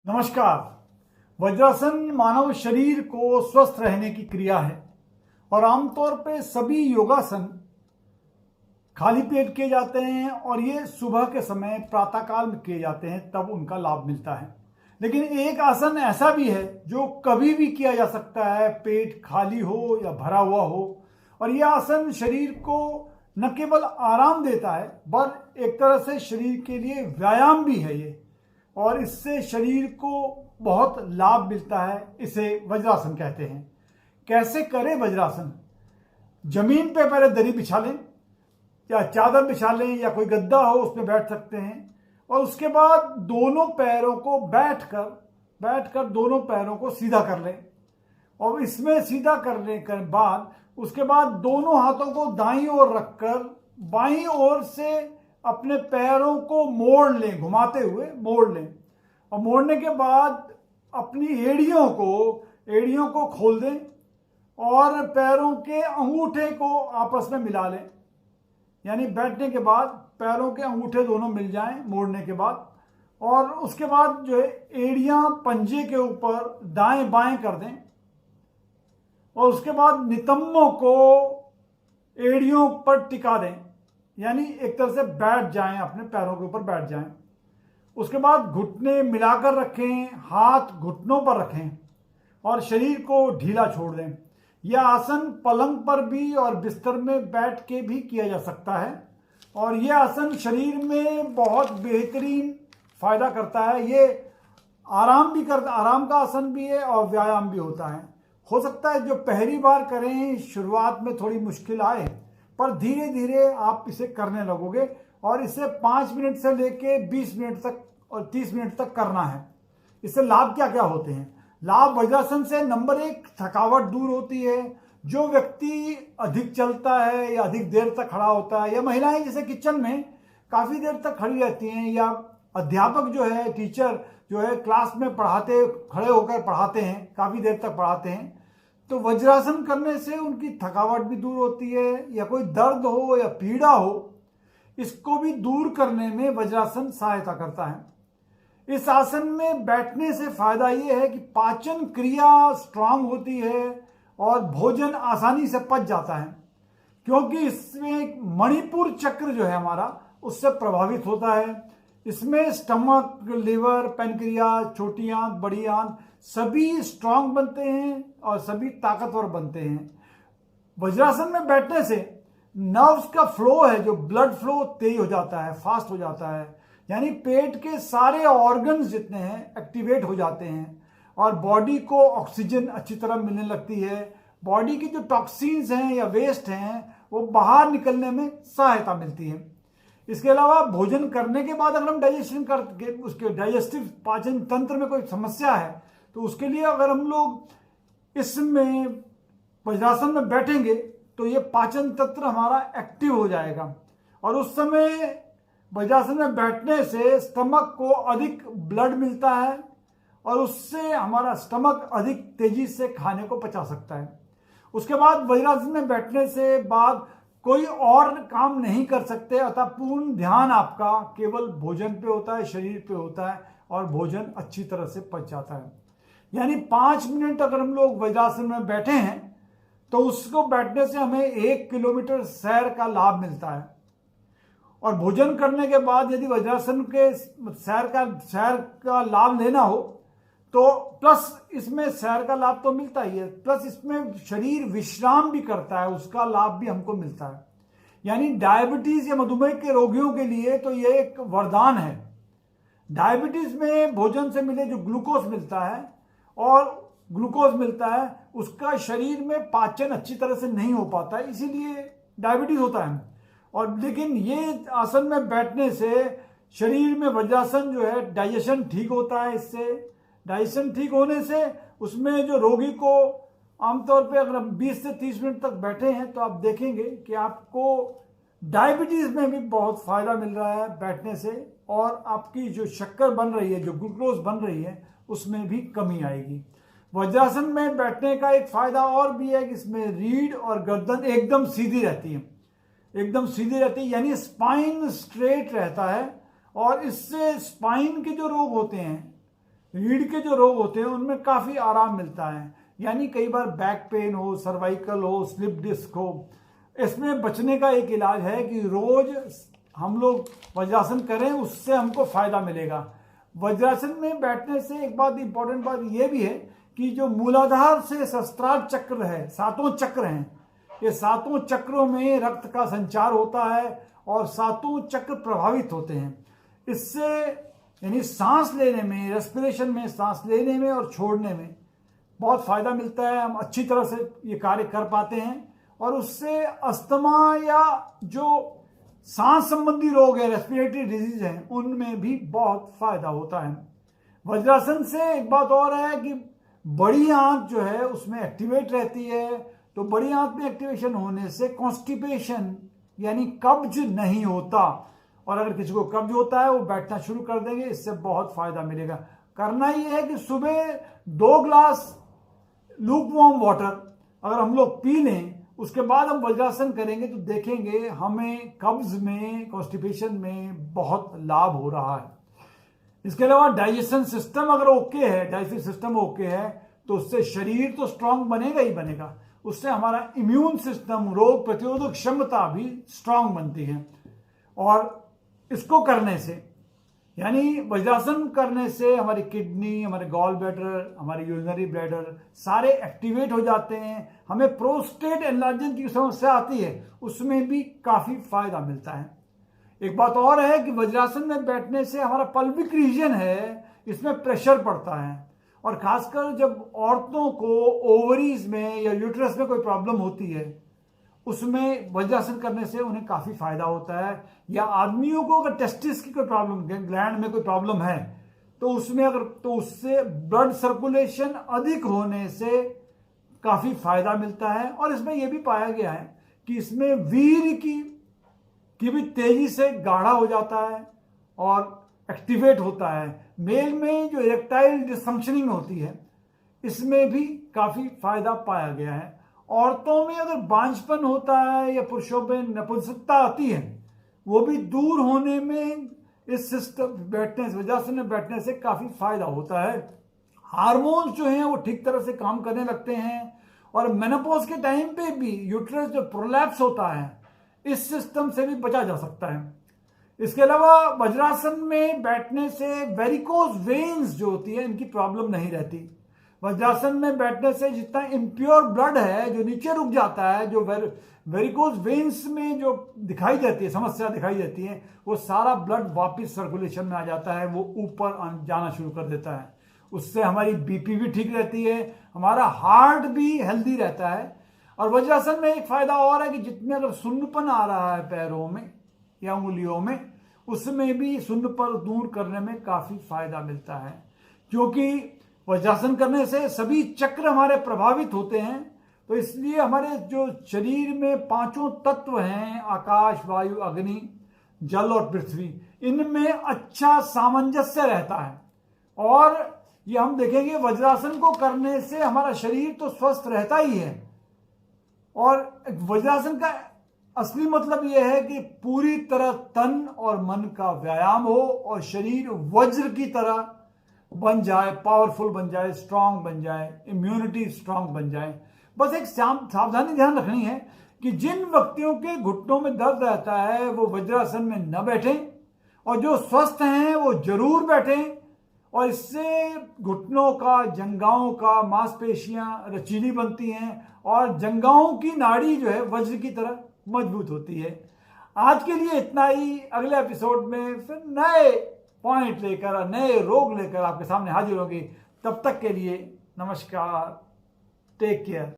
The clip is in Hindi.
नमस्कार। वज्रासन मानव शरीर को स्वस्थ रहने की क्रिया है और आमतौर पे सभी योगासन खाली पेट किए जाते हैं और ये सुबह के समय प्रातःकाल में किए जाते हैं, तब उनका लाभ मिलता है। लेकिन एक आसन ऐसा भी है जो कभी भी किया जा सकता है, पेट खाली हो या भरा हुआ हो, और यह आसन शरीर को न केवल आराम देता है पर एक तरह से शरीर के लिए व्यायाम भी है ये, और इससे शरीर को बहुत लाभ मिलता है। इसे वज्रासन कहते हैं। कैसे करें वज्रासन? जमीन पे पहले दरी बिछा लें या चादर बिछा लें या कोई गद्दा हो उसमें बैठ सकते हैं, और उसके बाद दोनों पैरों को बैठकर दोनों पैरों को सीधा कर लें, और इसमें सीधा करने के बाद उसके बाद दोनों हाथों को दाईं ओर रखकर बाईं ओर से अपने पैरों को मोड़ लें, घुमाते हुए मोड़ लें, और मोड़ने के बाद अपनी एड़ियों को खोल दें और पैरों के अंगूठे को आपस में मिला लें। यानी बैठने के बाद पैरों के अंगूठे दोनों मिल जाएं मोड़ने के बाद, और उसके बाद जो है एड़ियां पंजे के ऊपर दाएं बाएं कर दें, और उसके बाद नितंबों को एड़ियों पर टिका दें, यानी एक तरह से बैठ जाएं, अपने पैरों के ऊपर बैठ जाएं। उसके बाद घुटने मिलाकर रखें, हाथ घुटनों पर रखें और शरीर को ढीला छोड़ दें। यह आसन पलंग पर भी और बिस्तर में बैठ के भी किया जा सकता है, और यह आसन शरीर में बहुत बेहतरीन फायदा करता है। ये आराम का आसन भी है और व्यायाम भी होता है। हो सकता है जो पहली बार करें शुरुआत में थोड़ी मुश्किल आए, पर धीरे धीरे आप इसे करने लगोगे, और इसे 5 मिनट से लेके 20 मिनट तक और 30 मिनट तक करना है। इससे लाभ क्या क्या होते हैं? लाभ वज्रासन से नंबर 1, थकावट दूर होती है। जो व्यक्ति अधिक चलता है या अधिक देर तक खड़ा होता है, या महिलाएं जैसे किचन में काफी देर तक खड़ी रहती हैं, या अध्यापक जो है, टीचर जो है क्लास में खड़े होकर पढ़ाते हैं, काफी देर तक पढ़ाते हैं, तो वज्रासन करने से उनकी थकावट भी दूर होती है। या कोई दर्द हो या पीड़ा हो, इसको भी दूर करने में वज्रासन सहायता करता है। इस आसन में बैठने से फायदा यह है कि पाचन क्रिया स्ट्रांग होती है और भोजन आसानी से पच जाता है, क्योंकि इसमें मणिपुर चक्र जो है हमारा, उससे प्रभावित होता है। इसमें स्टमक, लिवर, पैनक्रियाज, छोटी आंत, बड़ी आंत सभी स्ट्रांग बनते हैं और सभी ताकतवर बनते हैं। वज्रासन में बैठने से नर्व्स का फ्लो है, जो ब्लड फ्लो तेज हो जाता है, फास्ट हो जाता है, यानी पेट के सारे ऑर्गन्स जितने हैं एक्टिवेट हो जाते हैं, और बॉडी को ऑक्सीजन अच्छी तरह मिलने लगती है। बॉडी की जो टॉक्सिन्स हैं या वेस्ट हैं वो बाहर निकलने में सहायता मिलती है। इसके अलावा भोजन करने के बाद अगर हम डाइजेशन करके उसके डाइजेस्टिव पाचन तंत्र में कोई समस्या है, तो उसके लिए अगर हम लोग इसमें वज्रासन में बैठेंगे तो ये पाचन तंत्र हमारा एक्टिव हो जाएगा, और उस समय वज्रासन में बैठने से स्टमक को अधिक ब्लड मिलता है, और उससे हमारा स्टमक अधिक तेजी से खाने को पचा सकता है। उसके बाद वज्रासन में बैठने से बाद कोई और काम नहीं कर सकते, अतः पूर्ण ध्यान आपका केवल भोजन पे होता है, शरीर पे होता है, और भोजन अच्छी तरह से पच जाता है। यानी 5 मिनट अगर हम लोग वज्रासन में बैठे हैं तो उसको बैठने से हमें 1 किलोमीटर सैर का लाभ मिलता है, और भोजन करने के बाद यदि वज्रासन के सैर का लाभ लेना हो तो प्लस इसमें सैर का लाभ तो मिलता ही है, प्लस इसमें शरीर विश्राम भी करता है, उसका लाभ भी हमको मिलता है। यानी डायबिटीज या मधुमेह के रोगियों के लिए तो यह एक वरदान है। डायबिटीज में भोजन से मिले जो ग्लूकोज मिलता है उसका शरीर में पाचन अच्छी तरह से नहीं हो पाता है, इसीलिए डायबिटीज होता है। और लेकिन ये आसन में बैठने से शरीर में वज्रासन जो है डाइजेशन ठीक होता है। इससे डाइजेशन ठीक होने से उसमें जो रोगी को आमतौर पे अगर हम 20 से 30 मिनट तक बैठे हैं तो आप देखेंगे कि आपको डायबिटीज में भी बहुत फायदा मिल रहा है बैठने से, और आपकी जो शक्कर बन रही है, जो ग्लूकोज बन रही है, उसमें भी कमी आएगी। वज्रासन में बैठने का एक फायदा और भी है कि इसमें रीढ़ और गर्दन एकदम सीधी रहती है, यानी स्पाइन स्ट्रेट रहता है, और इससे स्पाइन के जो रोग होते हैं, रीढ़ के जो रोग होते हैं उनमें काफ़ी आराम मिलता है। यानी कई बार बैक पेन हो, सर्वाइकल हो, स्लिप डिस्क हो, इसमें बचने का एक इलाज है कि रोज हम लोग वज्रासन करें, उससे हमको फायदा मिलेगा। वज्रासन में बैठने से एक बात इंपॉर्टेंट बात यह भी है कि जो मूलाधार से सहस्त्रार चक्र है, 7 चक्र हैं, ये 7 चक्रों में रक्त का संचार होता है और 7 चक्र प्रभावित होते हैं। इससे यानी सांस लेने में, रेस्पिरेशन में, सांस लेने में और छोड़ने में बहुत फायदा मिलता है। हम अच्छी तरह से ये कार्य कर पाते हैं और उससे अस्थमा या जो सांस संबंधी रोग है, रेस्पिरेटरी डिजीज हैं, उनमें भी बहुत फायदा होता है। वज्रासन से एक बात और है कि बड़ी आंत जो है उसमें एक्टिवेट रहती है, तो बड़ी आंत में एक्टिवेशन होने से कॉन्स्टिपेशन यानी कब्ज नहीं होता, और अगर किसी को कब्ज होता है वो बैठना शुरू कर देंगे, इससे बहुत फायदा मिलेगा। करना ये है कि सुबह 2 ग्लास लूक वार्म वाटर अगर हम लोग पी लें, उसके बाद हम वज्रासन करेंगे तो देखेंगे हमें कब्ज में, कॉन्स्टिपेशन में बहुत लाभ हो रहा है। इसके अलावा डाइजेशन सिस्टम अगर ओके है, डाइजेस्टिव सिस्टम ओके है, तो उससे शरीर तो स्ट्रांग बनेगा ही बनेगा, उससे हमारा इम्यून सिस्टम, रोग प्रतिरोधक क्षमता भी स्ट्रांग बनती है। और इसको करने से यानी वज्रासन करने से हमारी किडनी, हमारे गॉल ब्लैडर, हमारे यूरिनरी ब्लैडर सारे एक्टिवेट हो जाते हैं। हमें प्रोस्टेट एनलार्जमेंट की समस्या आती है, उसमें भी काफ़ी फायदा मिलता है। एक बात और है कि वज्रासन में बैठने से हमारा पल्विक रीजन है, इसमें प्रेशर पड़ता है, और खासकर जब औरतों को ओवरीज में या यूट्रस में कोई प्रॉब्लम होती है, उसमें वज्रासन करने से उन्हें काफ़ी फायदा होता है। या आदमियों को अगर टेस्टिस की कोई प्रॉब्लम, ग्लैंड में कोई प्रॉब्लम है, तो उसमें अगर तो उससे ब्लड सर्कुलेशन अधिक होने से काफ़ी फायदा मिलता है। और इसमें यह भी पाया गया है कि इसमें वीर्य की भी तेजी से गाढ़ा हो जाता है और एक्टिवेट होता है। मेल में जो इरेक्टाइल डिसफंक्शनिंग होती है, इसमें भी काफ़ी फायदा पाया गया है। औरतों में अगर बांझपन होता है या पुरुषों में नपुंसकता आती है, वो भी दूर होने में इस सिस्टम बैठने से, वज्रासन में बैठने से काफ़ी फायदा होता है। हार्मोन्स जो हैं वो ठीक तरह से काम करने लगते हैं, और मेनोपॉज के टाइम पे भी यूट्रस जो प्रोलैप्स होता है, इस सिस्टम से भी बचा जा सकता है। इसके अलावा वज्रासन में बैठने से वेरिकोज वेन्स जो होती है, इनकी प्रॉब्लम नहीं रहती। वज्रासन में बैठने से जितना इम्प्योर ब्लड है जो नीचे रुक जाता है, जो वेरिकोज वेन्स में जो दिखाई देती है, समस्या दिखाई देती है, वो सारा ब्लड वापस सर्कुलेशन में आ जाता है, वो ऊपर जाना शुरू कर देता है। उससे हमारी बीपी भी ठीक रहती है, हमारा हार्ट भी हेल्दी रहता है। और वज्रासन में एक फायदा और है कि जितने अगर सुन्नपन आ रहा है पैरों में या उंगलियों में, उसमें भी सुन्नपन दूर करने में काफ़ी फायदा मिलता है। क्योंकि वज्रासन करने से सभी चक्र हमारे प्रभावित होते हैं, तो इसलिए हमारे जो शरीर में 5 तत्व हैं, आकाश, वायु, अग्नि, जल और पृथ्वी, इनमें अच्छा सामंजस्य रहता है। और ये हम देखेंगे वज्रासन को करने से हमारा शरीर तो स्वस्थ रहता ही है, और वज्रासन का असली मतलब यह है कि पूरी तरह तन और मन का व्यायाम हो और शरीर वज्र की तरह बन जाए, पावरफुल बन जाए, स्ट्रांग बन जाए, इम्यूनिटी स्ट्रांग बन जाए। बस एक सावधानी ध्यान रखनी है कि जिन व्यक्तियों के घुटनों में दर्द रहता है वो वज्रासन में न बैठें, और जो स्वस्थ हैं वो जरूर बैठें। और इससे घुटनों का, जंघाओं का मांसपेशियां रचीली बनती हैं और जंघाओं की नाड़ी जो है वज्र की तरह मजबूत होती है। आज के लिए इतना ही। अगले एपिसोड में फिर नए पॉइंट लेकर, नए रोग लेकर आपके सामने हाजिर होंगे। तब तक के लिए नमस्कार, टेक केयर।